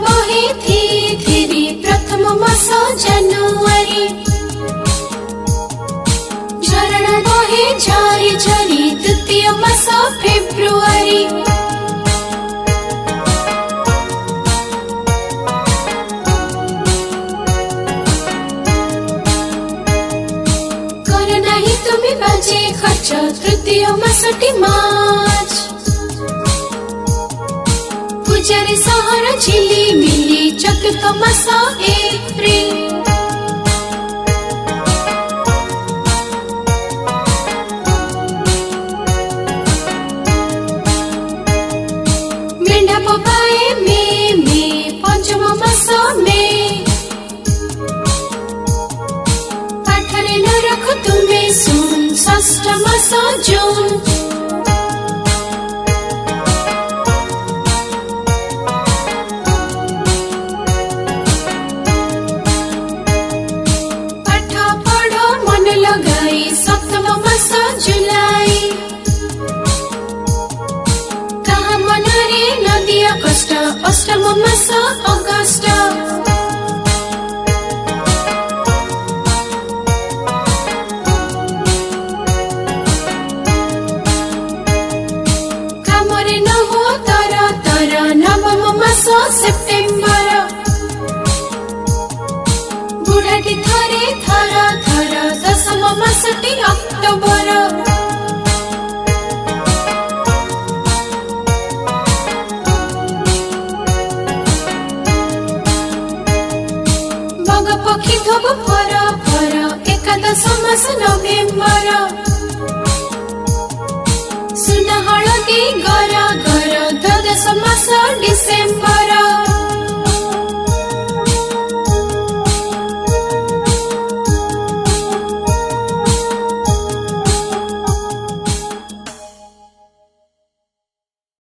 बहे धीरे प्रथम मास जानुआरी झरणा बहे झरी झरी द्वितीय मास फेब्रुआरी कर नहीं तुम्हें बाजे खर्च तृतीय मासटी मार्च पूजारी सहर झिली मिली चतुर्थ मास एप्रिल मेढा पकाए मे पंचम मास मे पाठरे न रख तुम्हें सुन षष्ठ मास जून सप्तम मास जुलाई कहा मनरे नदिया कष्ट अष्टम मास अगस्त कामरे न हो तर नवम मास सेप्टेम्बर बुढ़ाटी थरे थर दशम मासटी अक्टोबर बग पक्षी धोब फर एकादश मास नवेम्बर।